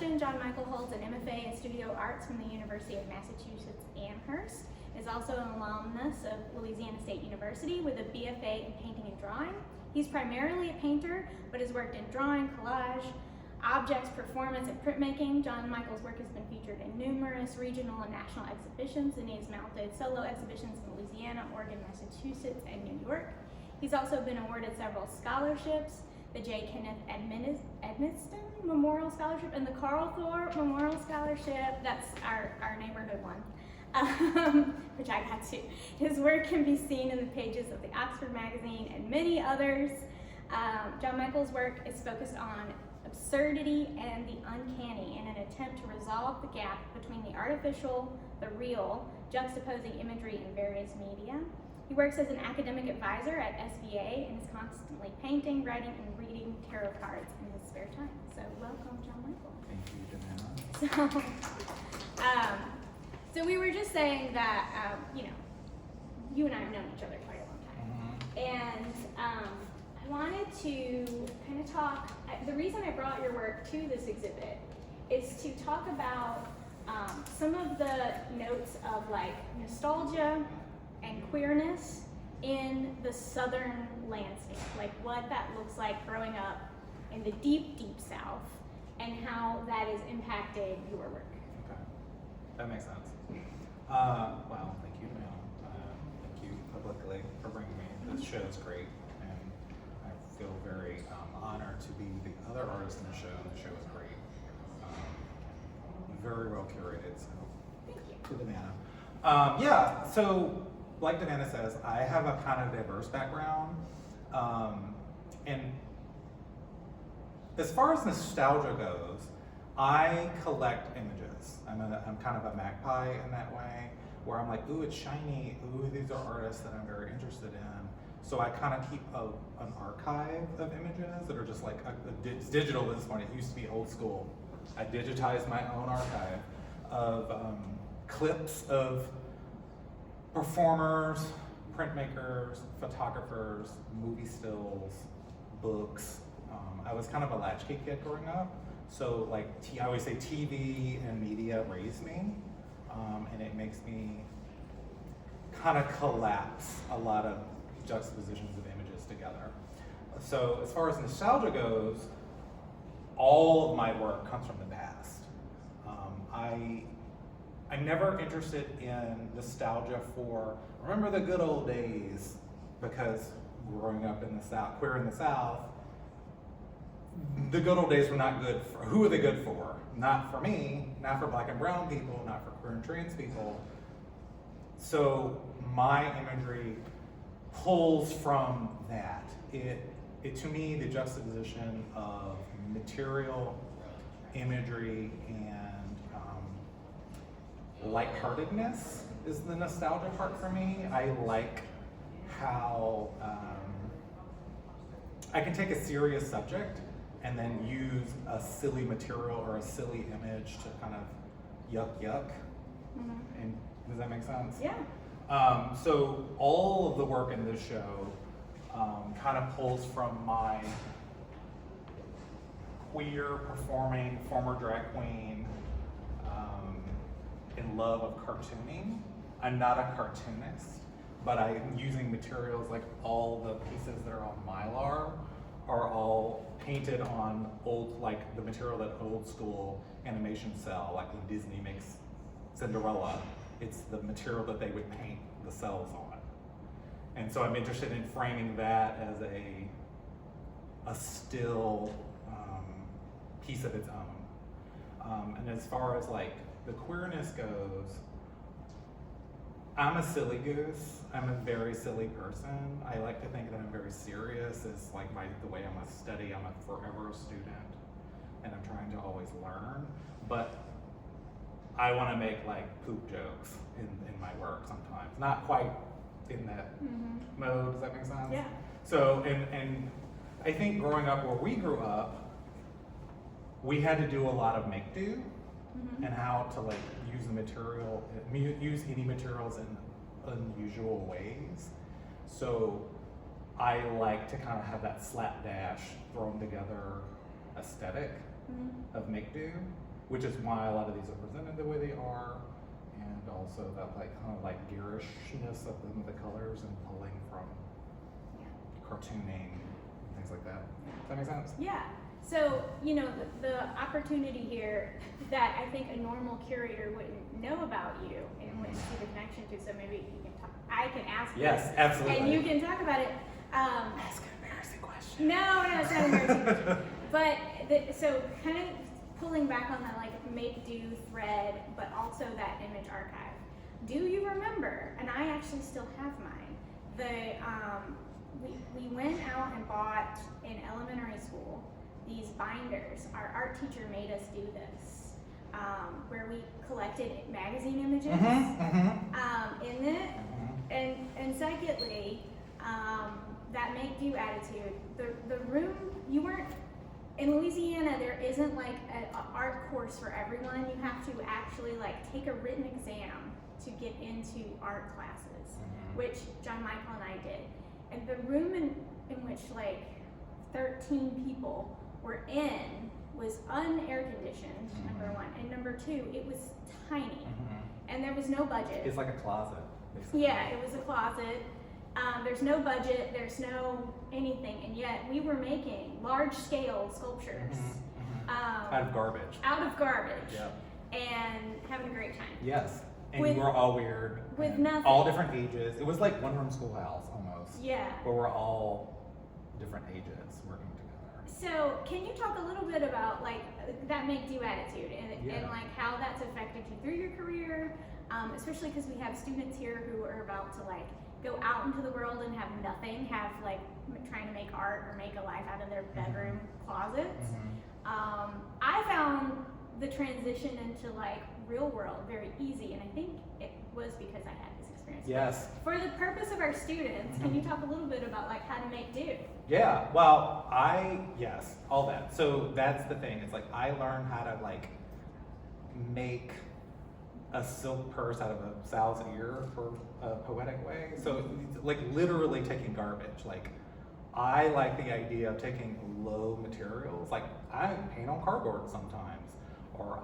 introduction, John Michael holds an MFA in Studio Arts from the University of Massachusetts Amherst. Is also an alumnus of Louisiana State University with a BFA in painting and drawing. He's primarily a painter, but has worked in drawing, collage, objects, performance, and printmaking. John Michael's work has been featured in numerous regional and national exhibitions, and he has mounted solo exhibitions in Louisiana, Oregon, Massachusetts, and New York. He's also been awarded several scholarships, the J. Kenneth Edmiston Memorial Scholarship and the Carl Thorpe Memorial Scholarship. That's our neighborhood one. Which I got too. His work can be seen in the pages of the Oxford magazine and many others. John Michael's work is focused on absurdity and the uncanny in an attempt to resolve the gap between the artificial, the real, juxtaposing imagery in various media. He works as an academic advisor at SVA and is constantly painting, writing, and reading tarot cards in his spare time. So welcome, John Michael. Thank you, Davana. So we were just saying that, you and I have known each other quite a long time. And I wanted to kind of talk, the reason I brought your work to this exhibit is to talk about some of the notes of like nostalgia and queerness in the Southern landscape, like what that looks like growing up in the deep, deep South and how that has impacted your work. Okay, that makes sense. Well, thank you, ma'am. Thank you publicly for bringing me. This show is great, and I feel very honored to be the other artist in the show. The show is great. Very well curated, so Thank you. to Davana. Yeah, so like Davana says, I have a kind of diverse background. And as far as nostalgia goes, I collect images. I'm kind of a magpie in that way, where I'm like, ooh, it's shiny. Ooh, these are artists that I'm very interested in. So I kind of keep an archive of images that are just like, it's digital at this point. It used to be old school. I digitized my own archive of clips of performers, printmakers, photographers, movie stills, books. I was kind of a latchkey kid growing up. So like, I always say TV and media raised me, and it makes me kind of collapse a lot of juxtapositions of images together. So as far as nostalgia goes, all of my work comes from the past. I'm never interested in nostalgia for, remember the good old days, because growing up in the South, queer in the South, the good old days were not good for, who are they good for? Not for me, not for black and brown people, not for queer and trans people. So my imagery pulls from that. It to me, the juxtaposition of material, imagery, and lightheartedness is the nostalgia part for me. I like how I can take a serious subject and then use a silly material or a silly image to kind of yuck. And does that make sense? Yeah. So all of the work in this show kind of pulls from my queer performing former drag queen in love of cartooning. I'm not a cartoonist, but I'm using materials like all the pieces that are on Mylar are all painted on old, like the material that old school animation sell, like when Disney makes Cinderella, it's the material that they would paint the cells on. And so I'm interested in framing that as a still piece of its own. And as far as like the queerness goes, I'm a silly goose. I'm a very silly person. I like to think that I'm very serious. It's like the way I'm a study. I'm a forever student, and I'm trying to always learn. But I want to make like poop jokes in my work sometimes. Not quite in that mode. Does that make sense? Yeah. So and I think growing up where we grew up, we had to do a lot of make do. And how to like use the material, use any materials in unusual ways. So I like to kind of have that slapdash thrown together aesthetic of make do. which is why a lot of these are presented the way they are, and also that like kind of like garishness of them, the colors, and pulling from cartooning and things like that. Does that make sense? Yeah. So, you know, the opportunity here that I think a normal curator wouldn't know about you and wouldn't see the connection to, so maybe you can talk, I can ask you. Yes, absolutely. And you can talk about it. Ask an embarrassing question. No, it's not embarrassing. But, so kind of pulling back on that like make-do thread, but also that image archive. Do you remember, and I actually still have mine, we went out and bought in elementary school these binders. Our art teacher made us do this, where we collected magazine images in it. And secondly, that make-do attitude. The room, you weren't, in Louisiana, there isn't like an art course for everyone. You have to actually like take a written exam to get into art classes, which John Michael and I did. And the room in which like 13 people were in was un-air conditioned, number one. And number two, it was tiny. And there was no budget. It's like a closet, basically. Yeah, it was a closet. There's no budget, there's no anything, and yet we were making large-scale sculptures out of garbage. Out of garbage, Yep. and having a great time. Yes, and With- we were all weird. with and nothing. all different ages. It was like one-room schoolhouse almost. Yeah. Where we're all different ages working together. So, can you talk a little bit about like that make-do attitude and Yeah. like how that's affected you through your career, especially because we have students here who are about to like go out into the world and have nothing, have like trying to make art or make a life out of their bedroom closets. I found the transition into like real world very easy, and I think it was because I had this experience. Yes. For the purpose of our students, can you talk a little bit about like how to make do? Yeah, well, yes, all that. So that's the thing. It's like I learned how to like make a silk purse out of a sow's ear for a poetic way. So like literally taking garbage. Like I like the idea of taking low materials. Like I paint on cardboard sometimes, or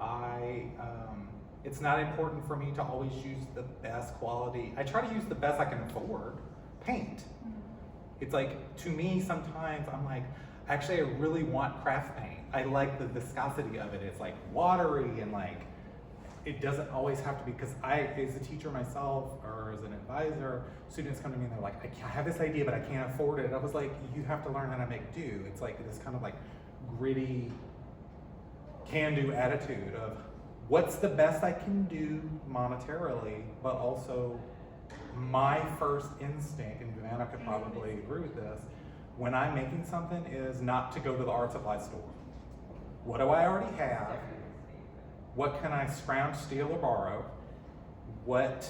it's not important for me to always use the best quality. I try to use the best I can afford paint. It's like, to me, sometimes I'm like, actually I really want craft paint. I like the viscosity of it. It's like watery and like, it doesn't always have to be, because as a teacher myself or as an advisor, students come to me and they're like, I have this idea, but I can't afford it. I was like, you have to learn how to make do. It's like this kind of like gritty, can-do attitude of what's the best I can do monetarily, but also my first instinct, and Davana could probably agree with this, when I'm making something is not to go to the art supply store. What do I already have? What can I scrounge, steal, or borrow? What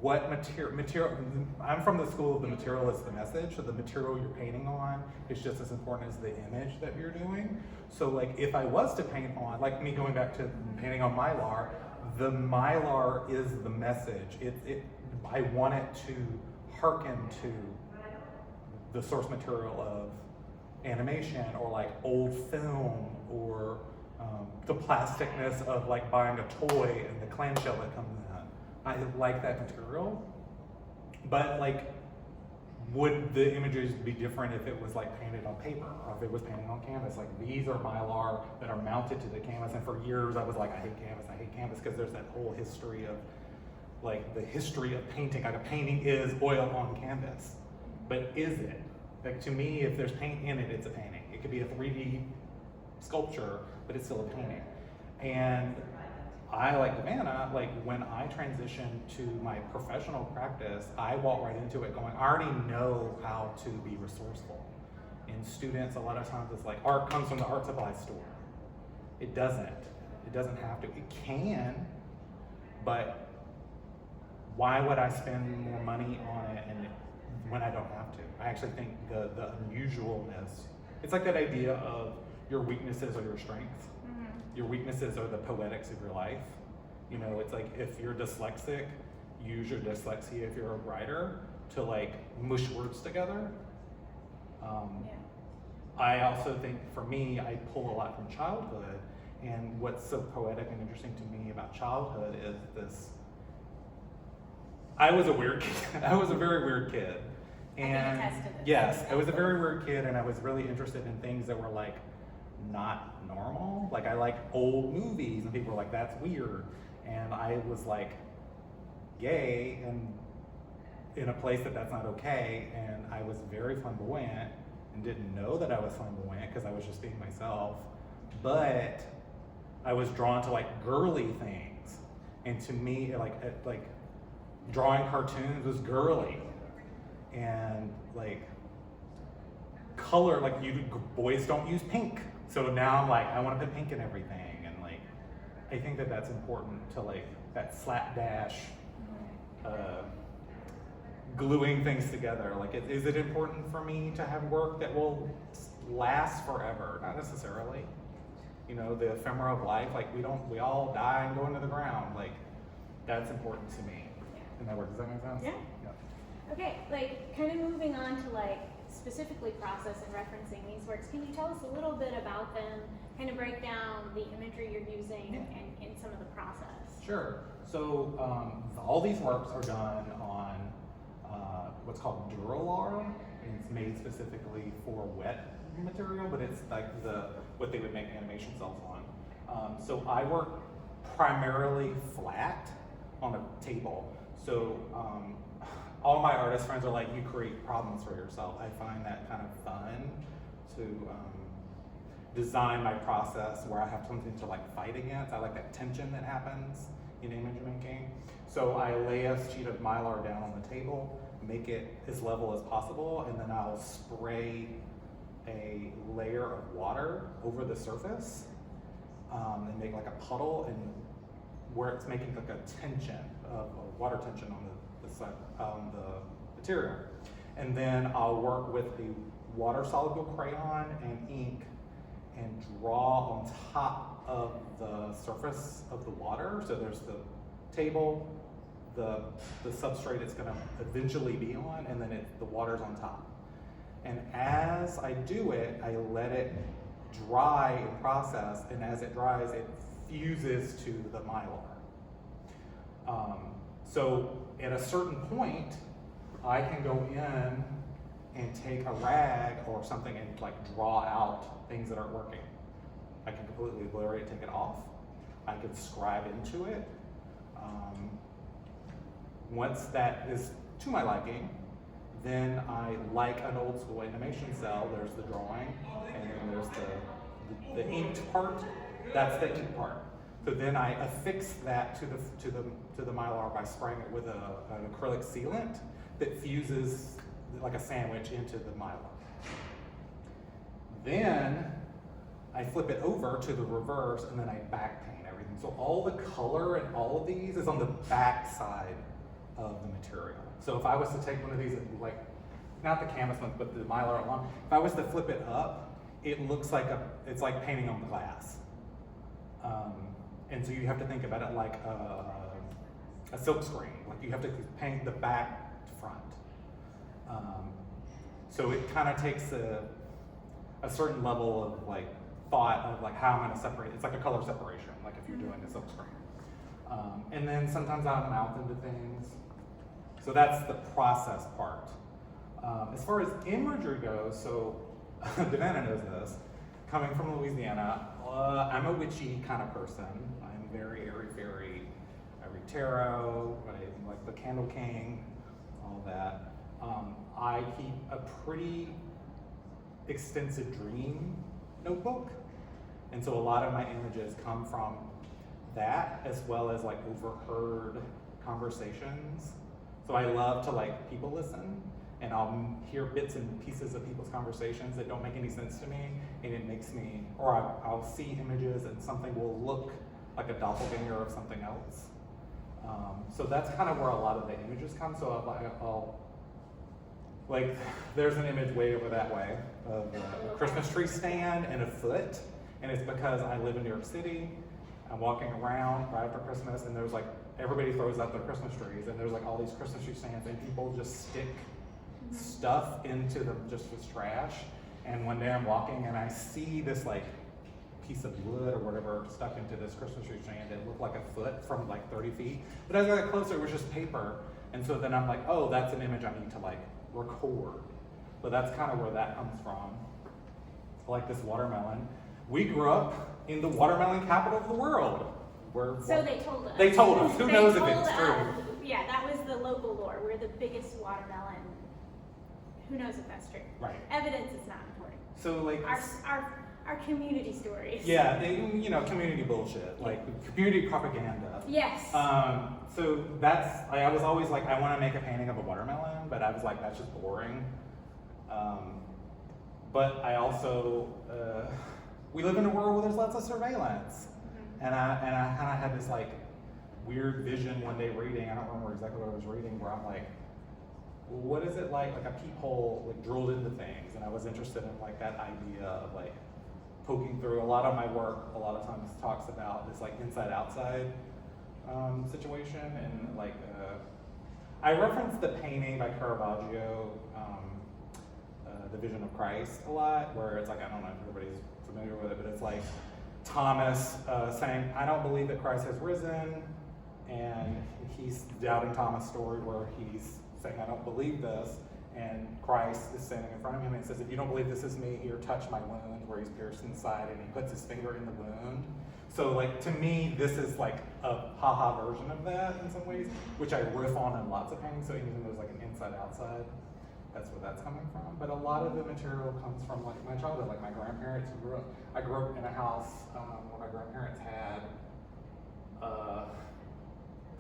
material, I'm from the school of the material is the message, so the material you're painting on is just as important as the image that you're doing. So like if I was to paint on, like me going back to painting on Mylar, the Mylar is the message. I want it to hearken to the source material of animation or like old film or the plasticness of like buying a toy and the clamshell that comes in. I like that material, but like, would the images be different if it was like painted on paper or if it was painted on canvas? Like these are Mylar that are mounted to the canvas, and for years I was like, I hate canvas, because there's that whole history of like the history of painting. Like a painting is oil on canvas, but is it? Like to me, if there's paint in it, it's a painting. It could be a 3D sculpture, but it's still a painting. And I, like Davana, like when I transition to my professional practice, I walk right into it going, I already know how to be resourceful. And students, a lot of times it's like, art comes from the art supply store. It doesn't. It doesn't have to. It can, but why would I spend more money on it when I don't have to? I actually think the unusualness, it's like that idea of your weaknesses are your strengths. Your weaknesses are the poetics of your life. You know, it's like if you're dyslexic, use your dyslexia if you're a writer to like mush words together. I also think for me, I pull a lot from childhood, And what's so poetic and interesting to me about childhood is this. I was a weird kid. I was a very weird kid. And I can attest to this. yes, I was a very weird kid, and I was really interested in things that were like not normal. Like I like old movies, and people were like, "That's weird." And I was like gay and in a place that's not okay, and I was very flamboyant and didn't know that I was flamboyant because I was just being myself. But I was drawn to like girly things, and to me, like drawing cartoons was girly, and like color, like boys don't use pink, so now I'm like I want to put pink in everything, and like I think that that's important to like that slapdash. Gluing things together. Like, is it important for me to have work that will last forever? Not necessarily. You know, the ephemera of life, like we all die and go into the ground. Like, that's important to me. In that work, does that make sense? Yeah. Okay, like kind of moving on to like specifically process and referencing these works, can you tell us a little bit about them, kind of break down the imagery you're using and some of the process? Sure. So all these works are done on what's called Duralar, and it's made specifically for wet material, but it's like what they would make animation cells on. So I work primarily flat on a table. So all my artist friends are like, you create problems for yourself. I find that kind of fun to design my process where I have something to like fight against. I like that tension that happens in image making. So I lay a sheet of Mylar down on the table, make it as level as possible, and then I'll spray a layer of water over the surface and make like a puddle, and where it's making like a tension, a water tension on the material. And then I'll work with the water soluble crayon and ink and draw on top of the surface of the water. So there's the table, the substrate it's going to eventually be on, and then the water's on top. And as I do it, I let it dry and process, and as it dries, it fuses to the Mylar. So at a certain point, I can go in and take a rag or something and like draw out things that aren't working. I can completely blur it, take it off. I can scribe into it. Once that is to my liking, then I like an old school animation cell. There's the drawing, and then there's the inked part. That's the ink part. So then I affix that to the Mylar by spraying it with an acrylic sealant that fuses like a sandwich into the Mylar. Then I flip it over to the reverse, and then I back paint everything. So all the color in all of these is on the back side of the material. So if I was to take one of these, like, not the canvas ones, but the Mylar along, if I was to flip it up, it looks like it's like painting on glass. And so you have to think about it like a silk screen. Like you have to paint the back to front. So it kind of takes a certain level of like thought of like how I'm going to separate. It's like a color separation, like if you're doing a silk screen. And then sometimes I'll mount into things. So that's the process part. As far as imagery goes, so Davana knows this. Coming from Louisiana, I'm a witchy kind of person. I'm very airy-fairy. I read tarot, I like the Candle King, all that. I keep a pretty extensive dream notebook. And so a lot of my images come from that, as well as like overheard conversations. So I love to like people listen, and I'll hear bits and pieces of people's conversations that don't make any sense to me, and it makes me, or I'll see images and something will look like a doppelganger of something else. So that's kind of where a lot of the images come. So I'll like, there's an image way over that way of a Christmas tree stand and a foot, and it's because I live in New York City. I'm walking around right after Christmas, and there's like, everybody throws out their Christmas trees, and there's like all these Christmas tree stands, and people just stick stuff into them just as trash. And one day I'm walking and I see this like piece of wood or whatever stuck into this Christmas tree stand. It looked like a foot from like 30 feet. But as I got closer, it was just paper. And so then I'm like, oh, that's an image I need to like record. So that's kind of where that comes from. Like this watermelon. We grew up in the watermelon capital of the world. So they told us. They told us. Who knows if it's true? Yeah, that was the local lore. We're the biggest watermelon. Who knows if that's true? Right. Evidence is not important. So like our community stories. yeah, community bullshit, like community propaganda. Yes. So that's I was always like I want to make a painting of a watermelon, but I was like that's just boring. But I also we live in a world where there's lots of surveillance, and I kind of had this like weird vision one day reading. I don't remember exactly what I was reading, where I'm like, what is it like a peephole like drilled into things? And I was interested in like that idea of like poking through. A lot of my work a lot of times talks about this like inside outside situation, and like I reference the painting by Caravaggio, The Vision of Christ, a lot, where it's like, I don't know if everybody's familiar with it, but it's like Thomas saying, I don't believe that Christ has risen, and he's doubting Thomas' story where he's saying, I don't believe this, and Christ is standing in front of him and says, if you don't believe this is me, here, touch my wound, where he's pierced inside, and he puts his finger in the wound. So like, to me, this is like a haha version of that in some ways, which I riff on in lots of paintings, so even though there's like an inside-outside, that's where that's coming from. But a lot of the material comes from like my childhood, like my grandparents I grew up in a house where my grandparents had,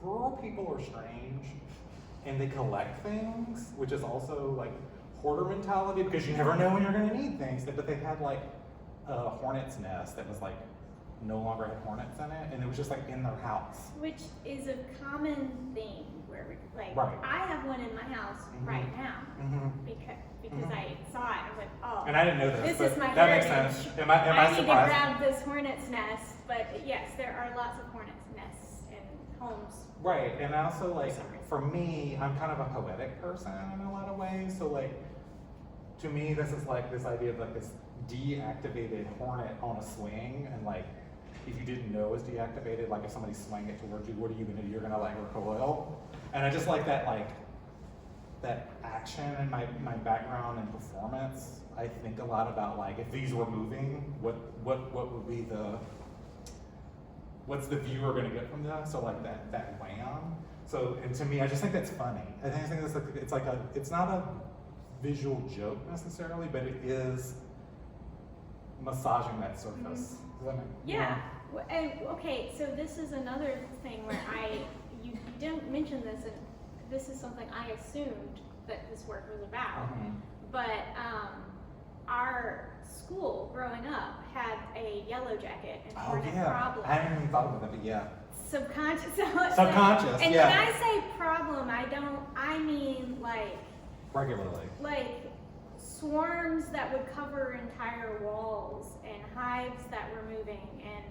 rural people are strange, and they collect things, which is also like hoarder mentality, because you never know when you're gonna need things. But they had like a hornet's nest that was like, no longer had hornets in it, and it was just like in their house. Which is a common thing where we, like, right. I have one in my house right now because I saw it. I was like, oh, and I didn't know this is my that heritage. makes sense. Am I I need surprised? to grab this hornet's nest, but yes, there are lots of hornet's nests in homes. Right, and also like for me, I'm kind of a poetic person in a lot of ways. So like, to me, this is like this idea of like this deactivated hornet on a swing, and like, if you didn't know it was deactivated, like if somebody swung it towards you, what are you gonna do? You're gonna like recoil. And I just like that, like that action in my background and performance. I think a lot about like if these were moving, what would be what's the viewer gonna get from this? So like that wham. So, and to me, I just think that's funny. I think it's not a visual joke necessarily, but it is massaging that surface. Does that make sense? Yeah. And okay, so this is another thing where you didn't mention this, and this is something I assumed that this work was about. But our school growing up had a yellow jacket and hornet problem. I hadn't even thought about that, but yeah. Subconscious. Subconscious, and yeah. when I say problem, I mean like regularly. Like swarms that would cover entire walls, and hives that were moving, and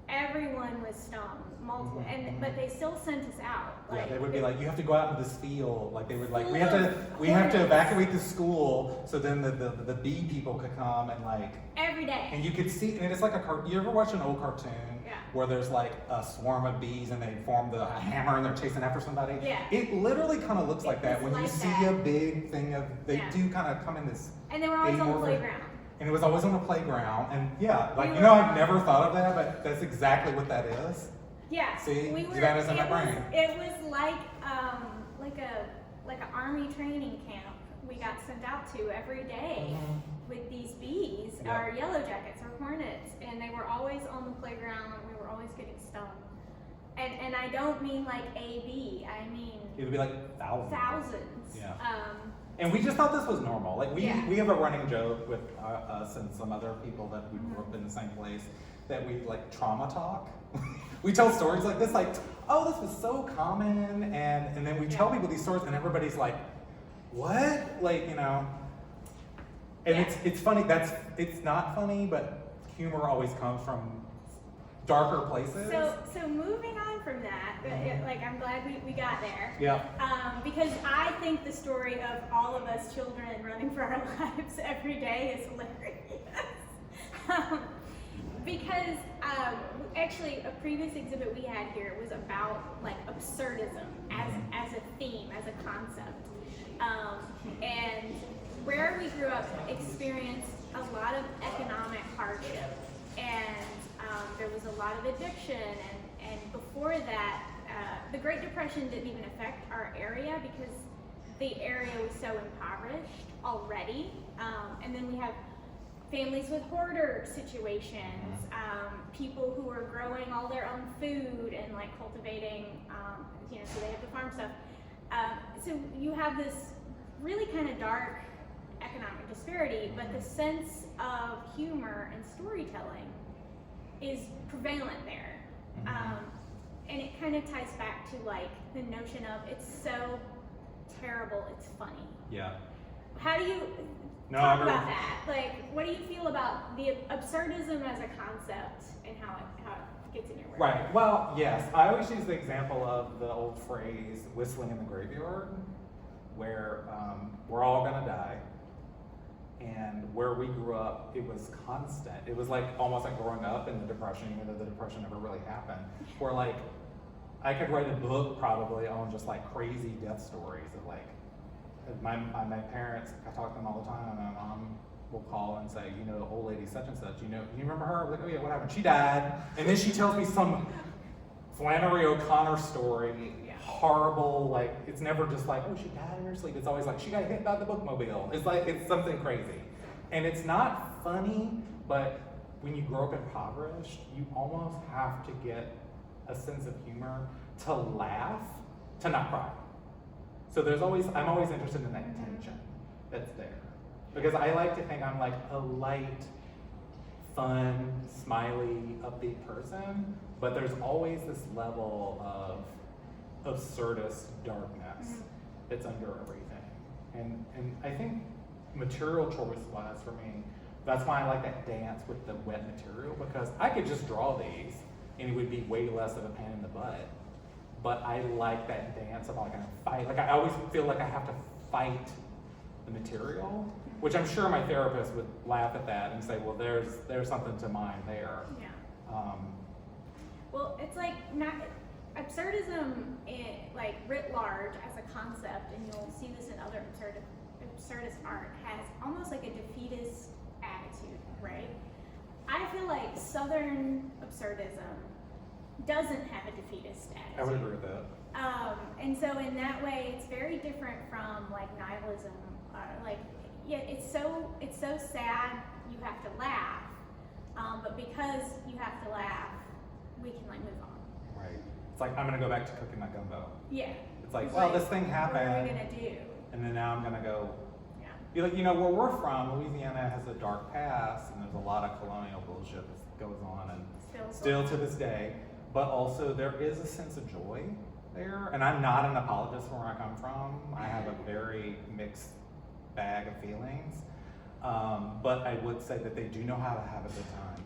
everyone was stung, multiple, but they still sent us out. Like, yeah, they would be like, you have to go out in this field. Like they would like, we have to evacuate the school, so then the bee people could come and like every day. And you could see, and it's like you ever watch an old cartoon where there's like a swarm of bees and they form the hammer and they're chasing after somebody? Yeah. It literally kind of looks like that when you see a big thing of, they do kind of come in this. And they were always on the playground. And it was always on the playground, and yeah, like, I've never thought of that, but that's exactly what that is. Yeah. See, Davana's in my brain. It was like an army training camp we got sent out to every day with these bees, or yellow jackets, or hornets, and they were always on the playground, and we were always getting stung. And I don't mean like a bee, I mean it would be like thousands. Yeah. And we just thought this was normal. Like we have a running joke with us and some other people that we grew up in the same place, that we like trauma talk. We tell stories like this, like, oh, this was so common, and then we tell people these stories, and everybody's like, what? Like, and it's funny. It's not funny, but humor always comes from darker places. So moving on from that, like, I'm glad we got there. Yeah. Because I think the story of all of us children running for our lives every day is hilarious. because actually a previous exhibit we had here was about like absurdism as a theme, as a concept. And where we grew up experienced a lot of economic hardship, and there was a lot of addiction, and before that, the Great Depression didn't even affect our area because the area was so impoverished already. And then we have families with hoarder situations, people who are growing all their own food and like cultivating, so they have to farm stuff. So you have this really kind of dark economic disparity, but the sense of humor and storytelling is prevalent there. And it kind of ties back to like the notion of it's so terrible, it's funny. Yeah. How do you talk about that? Like, what do you feel about the absurdism as a concept and how it gets in your work? Right. Well, yes. I always use the example of the old phrase "whistling in the graveyard," where we're all gonna die, and where we grew up, it was constant. It was like almost like growing up in the Depression, even though the Depression never really happened. Where like I could write a book probably on just like crazy death stories of like my parents. I talk to them all the time, and my mom will call and say, old lady such and such. You remember her? I'm like, oh yeah, what happened? She died, and then she tells me some Flannery O'Connor story. Horrible, like it's never just like, oh, she died in her sleep. It's always like she got hit by the bookmobile. It's like it's something crazy, and it's not funny. But when you grow up impoverished, you almost have to get a sense of humor to laugh, to not cry. So I'm always interested in that tension that's there, because I like to think I'm like a light, fun, smiley, upbeat person, but there's always this level of absurdist darkness that's under everything. And I think material choice wise for me, that's why I like that dance with the wet material, because I could just draw these and it would be way less of a pain in the butt. But I like that dance of like a fight. Like I always feel like I have to fight the material, which I'm sure my therapist would laugh at that and say, well, there's something to mine there. Yeah. Well, it's like absurdism, like writ large as a concept, and you'll see this in other absurdist art, has almost like a defeatist attitude, right? I feel like Southern absurdism doesn't have a defeatist attitude. I would agree with that. And so in that way, it's very different from like nihilism. It's so sad you have to laugh, but because you have to laugh, we can like move on. Right. It's like I'm gonna go back to cooking my gumbo. Yeah. It's like, well, this thing happened. What are we gonna do? And then now I'm gonna go. Yeah. Be like, where we're from, Louisiana has a dark past, and there's a lot of colonial bullshit that goes on, and still to this day. But also there is a sense of joy there, and I'm not an apologist for where I come from. I have a very mixed bag of feelings, but I would say that they do know how to have a good time,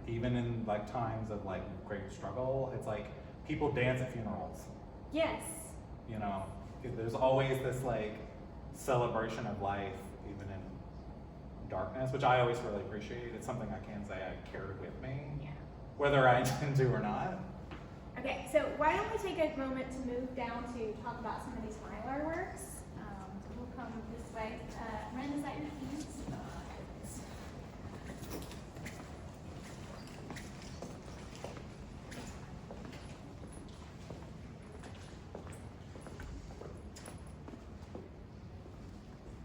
even in like times of like great struggle. It's like people dance at funerals. Yes. There's always this like celebration of life, even in darkness, which I always really appreciate. It's something I can say I carry with me. Yeah. Whether I intend to or not. Okay, so why don't we take a moment to move down to talk about some of these Mylar works. So we'll come this way. Ren, is that your keys?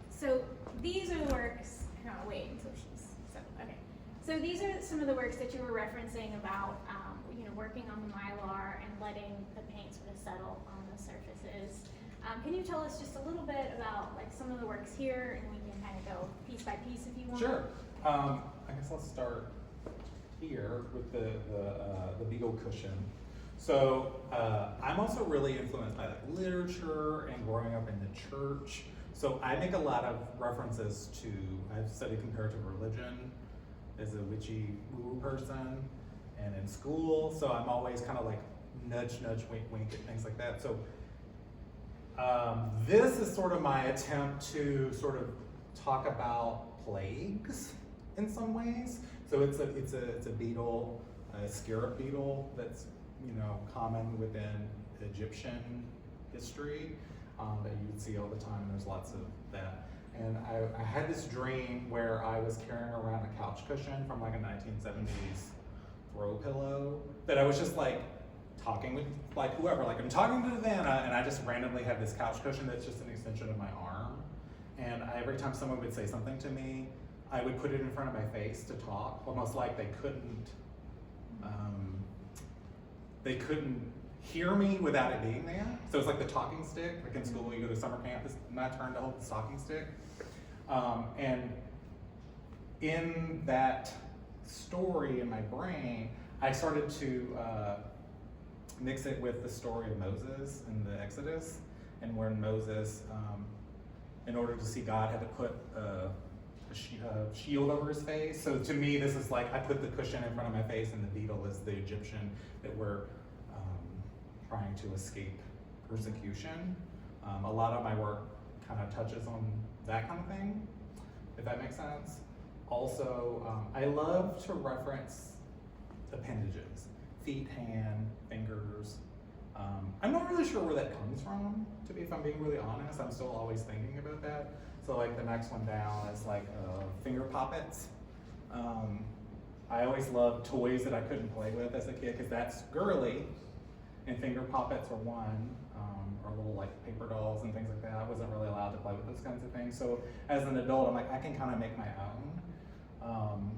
So these are the works. No, wait until she's okay. So these are some of the works that you were referencing about, working on the Mylar and letting the paint sort of settle on the surfaces. Can you tell us just a little bit about like some of the works here, and we can kind of go piece by piece if you want? Sure. I guess I'll start here with the Beagle cushion. So I'm also really influenced by like literature and growing up in the church. So I make a lot of references to, I've studied comparative religion as a witchy woo person, and in school, so I'm always kind of like nudge, wink, wink at things like that. So this is sort of my attempt to sort of talk about plagues in some ways. So it's a beetle, a scarab beetle that's, you know, common within Egyptian history that you would see all the time. There's lots of that. And I had this dream where I was carrying around a couch cushion from like a 1970s throw pillow that I was just like talking with like whoever, like I'm talking to Davana, and I just randomly have this couch cushion that's just an extension of my arm. And every time someone would say something to me, I would put it in front of my face to talk, almost like they couldn't hear me without it being there. So it's like the talking stick, like in school you go to summer camp, it's my turn to hold the talking stick. And in that story in my brain, I started to mix it with the story of Moses and the Exodus, and where Moses, in order to see God, had to put a shield over his face. So to me, this is like I put the cushion in front of my face, and the beetle is the Egyptian that we're trying to escape persecution. A lot of my work kind of touches on that kind of thing, if that makes sense. Also, I love to reference appendages, feet, hand, fingers. I'm not really sure where that comes from, if I'm being really honest. I'm still always thinking about that. So like the next one down is like finger poppets. I always loved toys that I couldn't play with as a kid, because that's girly, and finger poppets are one, or little like paper dolls and things like that. I wasn't really allowed to play with those kinds of things. So as an adult, I'm like, I can kind of make my own.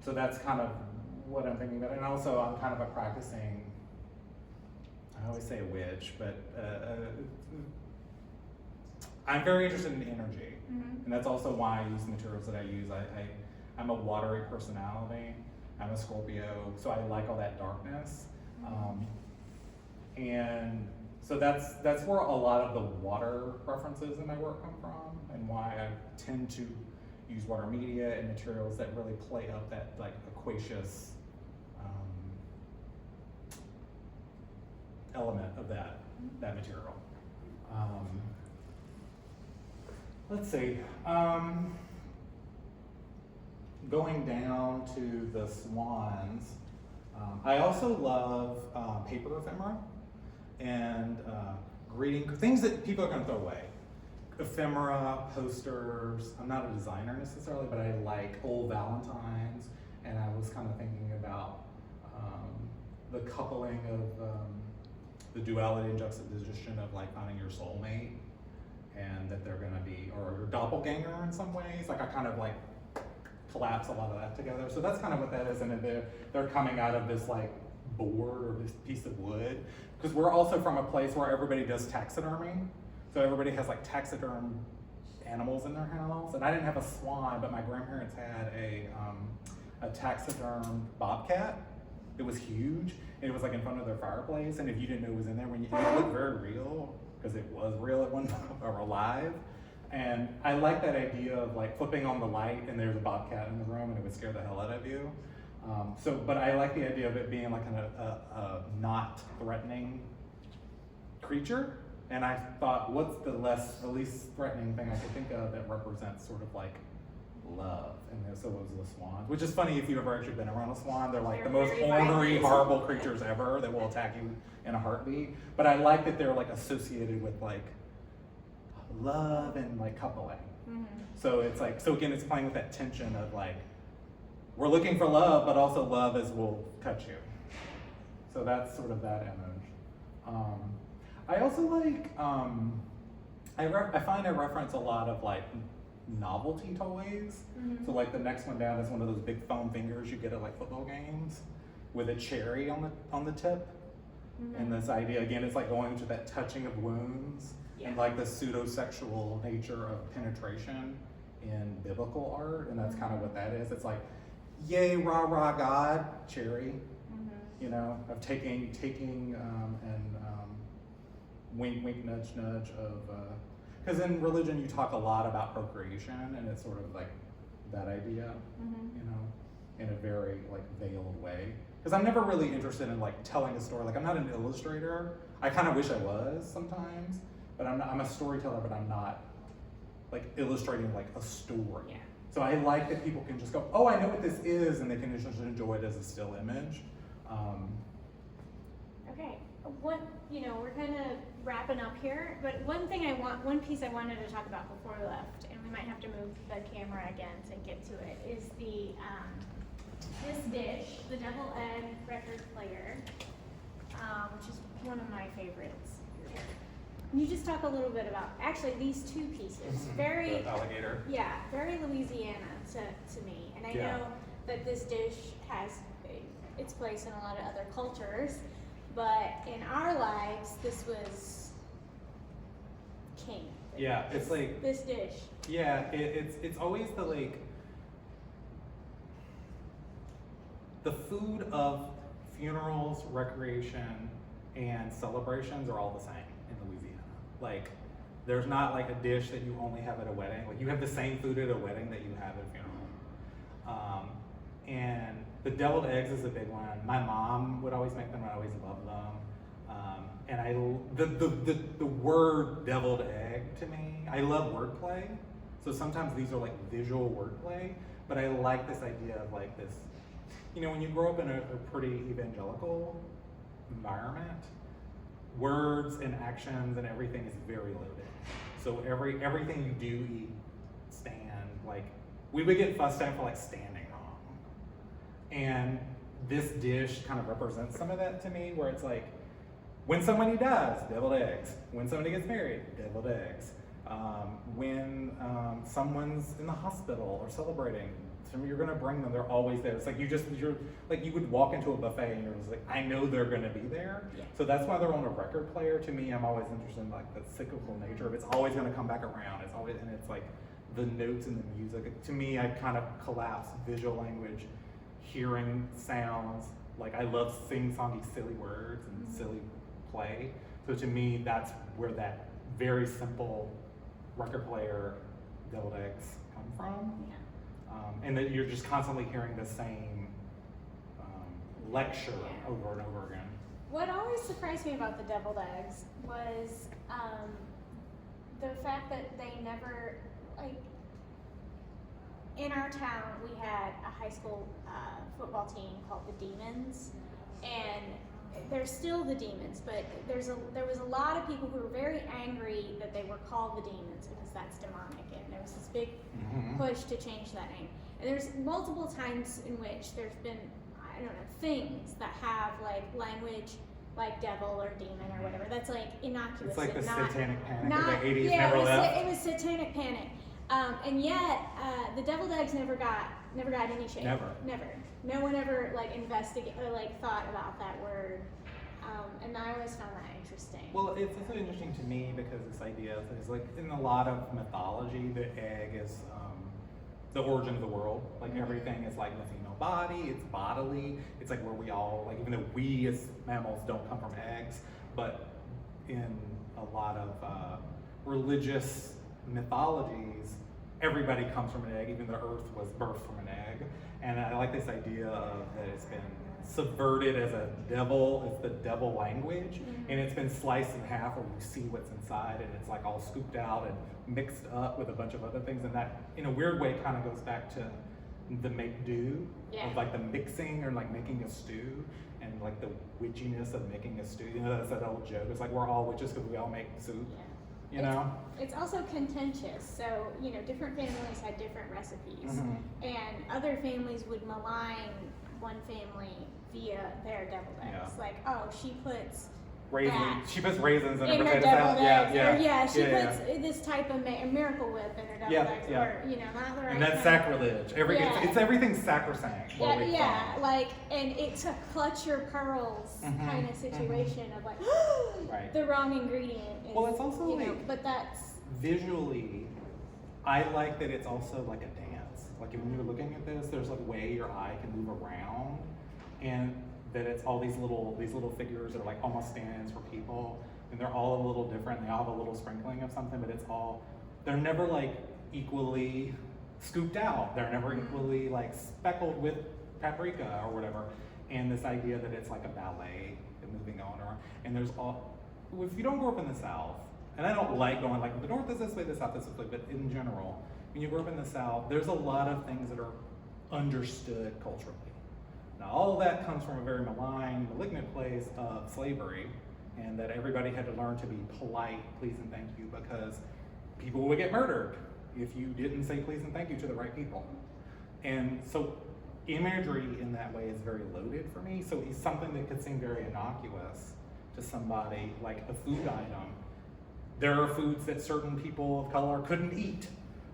So that's kind of what I'm thinking about. And also I'm kind of a practicing, I always say a witch, but I'm very interested in energy. Mm-hmm. And that's also why I use the materials that I use. I'm a watery personality. I'm a Scorpio, so I like all that darkness. And so that's where a lot of the water references in my work come from, and why I tend to use water media and materials that really play up that like aquacious element of that material. Let's see. Going down to the swans, I also love paper ephemera and greeting, things that people are going to throw away. Ephemera, posters. I'm not a designer necessarily, but I like old Valentines, and I was kind of thinking about the coupling of the duality and juxtaposition of like finding your soulmate, and that they're going to be, or your doppelganger in some ways. Like I kind of like collapse a lot of that together. So that's kind of what that is, and they're coming out of this like board or this piece of wood, because we're also from a place where everybody does taxidermy. So everybody has like taxiderm animals in their house, and I didn't have a swan, but my grandparents had a taxiderm bobcat. It was huge, and it was like in front of their fireplace, and if you didn't know it was in there, it looked very real, because it was real at one time, or alive. And I like that idea of like flipping on the light and there's a bobcat in the room, and it would scare the hell out of you. But I like the idea of it being like a not threatening creature. And I thought, what's the least threatening thing I could think of that represents sort of like love? And so it was the swans, which is funny if you've ever actually been around a swan. They're like the most ornery, horrible creatures ever that will attack you in a heartbeat. But I like that they're like associated with like love and like coupling. Mm-hmm. So it's like, so again, it's playing with that tension of like, we're looking for love, but also love as will cut you. So that's sort of that image. I also like, I find I reference a lot of like novelty toys. Mm-hmm. So like the next one down is one of those big foam fingers you get at like football games with a cherry on the tip. Mm-hmm. And this idea, again, it's like going to that touching of wounds. Yeah. And like the pseudo-sexual nature of penetration in biblical art, and that's kind of what that is. It's like, yay, rah, rah, God, cherry, you know, of taking and wink, wink, nudge, nudge of, because in religion you talk a lot about procreation, and it's sort of like that idea, you know, in a very like veiled way. Because I'm never really interested in like telling a story. Like I'm not an illustrator. I kind of wish I was sometimes. But I'm a storyteller, but I'm not like illustrating like a story. Yeah. So I like that people can just go, oh, I know what this is, and they can just enjoy it as a still image. Okay, we're kind of wrapping up here, but one piece I wanted to talk about before we left, and we might have to move the camera again to get to it, is this dish, the double egg record player, which is one of my favorites. Can you just talk a little bit about, actually, these two pieces? Very, the alligator. Yeah, very Louisiana to me. And I know that this dish has its place in a lot of other cultures, but in our lives, this was king. Yeah, it's like this dish. Yeah, it's always the food of funerals, recreation, and celebrations are all the same in Louisiana. Like, there's not like a dish that you only have at a wedding. Like, you have the same food at a wedding that you have at a funeral. And the deviled eggs is a big one. My mom would always make them, and I always loved them. The word deviled egg to me, I love wordplay. So sometimes these are like visual wordplay, but I like this idea of like this, when you grow up in a pretty evangelical environment, words and actions and everything is very loaded. So everything you do, eat, stand, like, we would get fussed at for like standing wrong. And this dish kind of represents some of that to me, where it's like, when somebody dies, deviled eggs. When somebody gets married, deviled eggs. When someone's in the hospital or celebrating, you're gonna bring them, they're always there. It's like you're like, you would walk into a buffet and you're just like, I know they're gonna be there. Yeah. So that's why they're on a record player. To me, I'm always interested in like the cyclical nature of it's always gonna come back around. It's always, and it's like the notes and the music. To me, I kind of collapse visual language, hearing sounds. Like, I love sing-songy silly words and silly play. So to me, that's where that very simple record player deviled eggs come from. Yeah. And that you're just constantly hearing the same lecture over and over again. What always surprised me about the deviled eggs was the fact that they never, like, in our town we had a high school football team called the Demons, and they're still the Demons, but there was a lot of people who were very angry that they were called the Demons because that's demonic, and there was this big push to change that name. And there's multiple times in which there's been, I don't know, things that have like language like devil or demon or whatever. That's like innocuous. It's like the satanic panic of the 80s never left. It was satanic panic. And yet, the deviled eggs never got any shape. Never. No one ever like investigated or like thought about that word. And I always found that interesting. Well, it's also interesting to me because this idea is like in a lot of mythology, the egg is the origin of the world. Like everything is like the female body, it's bodily. It's like where we all, like, even though we as mammals don't come from eggs, but in a lot of religious mythologies, everybody comes from an egg. Even the earth was birthed from an egg. And I like this idea of that it's been subverted as a devil, it's the devil language, and it's been sliced in half where you see what's inside, and it's like all scooped out and mixed up with a bunch of other things, and that in a weird way kind of goes back to the make do, of like the mixing or like making a stew, and like the witchiness of making a stew. That's that old joke. It's like we're all witches because we all make soup. It's also contentious. So, different families had different recipes, and other families would malign one family via their deviled eggs. Like, oh, she puts raisins. She puts raisins in her potato deviled salad. eggs. She puts this type of Miracle Whip in her deviled eggs, or not the right. And that's sacrilege. It's everything sacrosanct. And it's a clutch your pearls kind of situation of like the wrong ingredient. Is, well, it's also but that's visually. I like that it's also like a dance. Like when you're looking at this, there's like way your eye can move around, and that it's all these little figures that are like almost stand-ins for people, and they're all a little different. They all have a little sprinkling of something, but they're never like equally scooped out. They're never equally like speckled with paprika or whatever. And this idea that it's like a ballet and moving on, and there's all. If you don't grow up in the South, and I don't like going like the North is this way, the South is this way, but in general, when you grow up in the South, there's a lot of things that are understood culturally. Now, all of that comes from a very malign, malignant place of slavery, and that everybody had to learn to be polite, please and thank you, because people would get murdered if you didn't say please and thank you to the right people. And so imagery in that way is very loaded for me. So it's something that could seem very innocuous to somebody, like a food item. There are foods that certain people of color couldn't eat,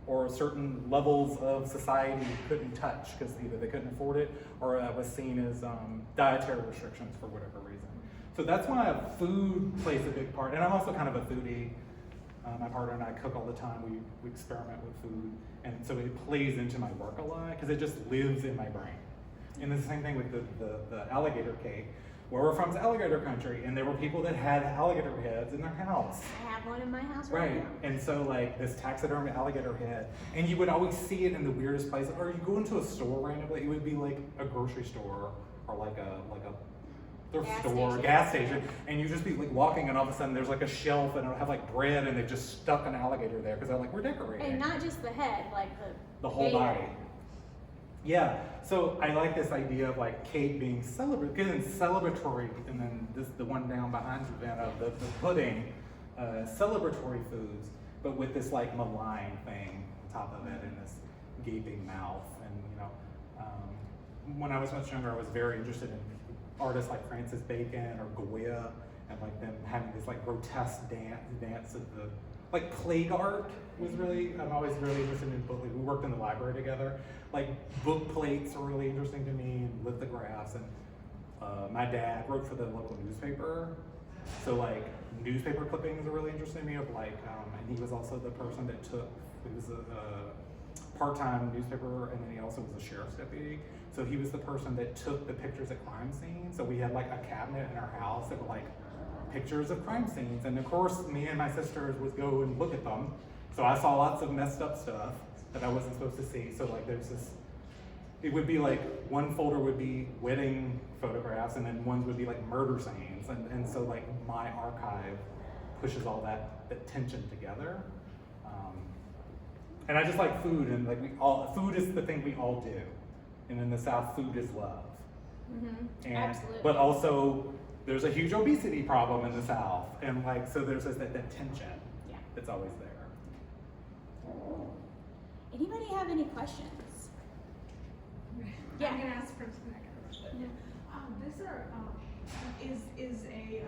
or certain levels of society couldn't touch because either they couldn't afford it or it was seen as dietary restrictions for whatever reason. So that's why food plays a big part. And I'm also kind of a foodie. My partner and I cook all the time. We experiment with food. And so it plays into my work a lot because it just lives in my brain. And it's the same thing with the alligator cake. Where we're from is alligator country, and there were people that had alligator heads in their house. I have one in my house right now. And so like this taxidermy alligator head, and you would always see it in the weirdest places. Or you go into a store randomly, it would be like a grocery store or like a thrift store, gas station, and you just be like walking, and all of a sudden there's like a shelf, and it'll have like bread, and they just stuck an alligator there because they're like, we're decorating. And not just the head, like the whole body. Yeah, so I like this idea of like cake being celebratory, because it's celebratory, and then this the one down behind Savannah, the pudding, celebratory foods, but with this like malign thing on top of it, and this gaping mouth. And you know, when I was much younger, I was very interested in artists like Francis Bacon or Goya, and like them having this like grotesque dance of the like plague art was really, I'm always really interested in book. Like, we worked in the library together. Like book plates are really interesting to me, and lithographs. And my dad wrote for the local newspaper, so like newspaper clippings are really interesting to me. Of like, and he was also the person that took. He was a part-time newspaper, and then he also was a sheriff's deputy. So he was the person that took the pictures at crime scenes. So we had like a cabinet in our house that were like pictures of crime scenes, and of course me and my sisters would go and look at them. So I saw lots of messed up stuff that I wasn't supposed to see. So like there's this, it would be like one folder would be wedding photographs, and then ones would be like murder scenes, and so like my archive pushes all that tension together. And I just like food, and like food is the thing we all do, and in the South, food is love. Mm-hmm. And, Absolutely. but also, there's a huge obesity problem in the South, and like so there's that tension that's always there. Anybody have any questions? Yeah. I'm gonna ask first, and I can. This is a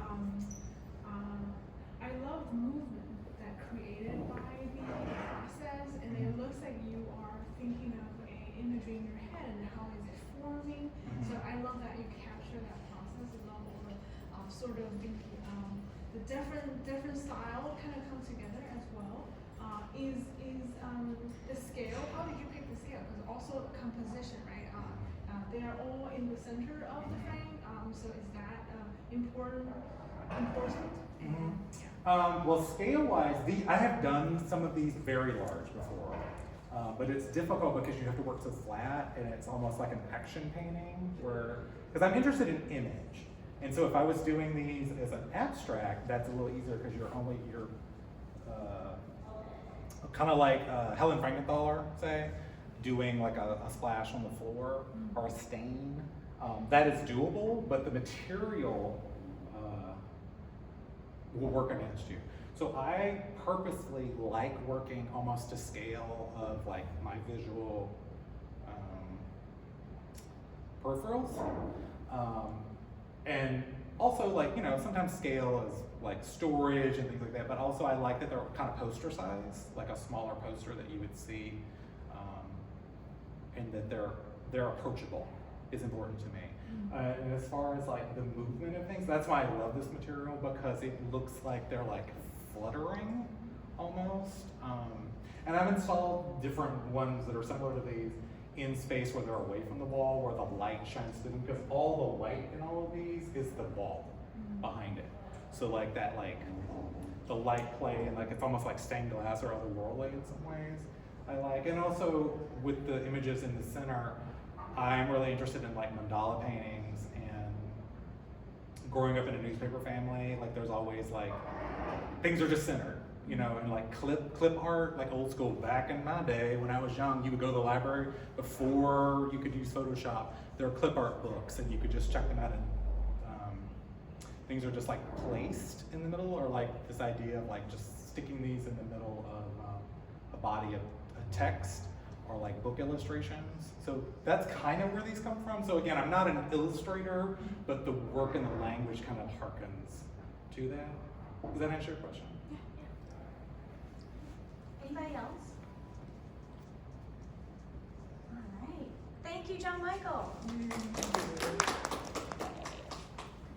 I love the movement that created by the process, and it looks like you are thinking of an imagery in your head and how is it forming. So I love that you capture that process, the level of sort of the different style kind of come together as well. Is the scale? How did you pick the scale? Because also composition, right? They are all in the center of the frame. So is that important? Mm-hmm. Well, scale-wise, I have done some of these very large before, but it's difficult because you have to work so flat, and it's almost like an action painting, because I'm interested in image, and so if I was doing these as an abstract, that's a little easier because you're kind of like Helen Frankenthaler, say, doing like a splash on the floor or a stain. That is doable, but the material will work against you. So I purposely like working almost to scale of like my visual peripherals. And also like, you know, sometimes scale is like storage and things like that, but also I like that they're kind of poster size, like a smaller poster that you would see, and that they're approachable is important to me. And as far as like the movement of things, that's why I love this material, because it looks like they're like fluttering almost. And I've installed different ones that are similar to these in space where they're away from the wall, where the light shines through them, because all the light in all of these is the wall behind it. So like that, like the light play, and like it's almost like stained glass or otherworldly in some ways. I like, and also with the images in the center, I'm really interested in like mandala paintings, and growing up in a newspaper family, like there's always like, things are just centered. you know, and like clip art, like old school. Back in my day, when I was young, you would go to the library before you could use Photoshop. There are clip art books, and you could just check them out, and things are just like placed in the middle, or like this idea of like just sticking these in the middle of a body of a text, or like book illustrations. So that's kind of where these come from. So again, I'm not an illustrator, but the work and the language kind of harkens to that. Does that answer your question? Anybody else? All right. Thank you, John Michael.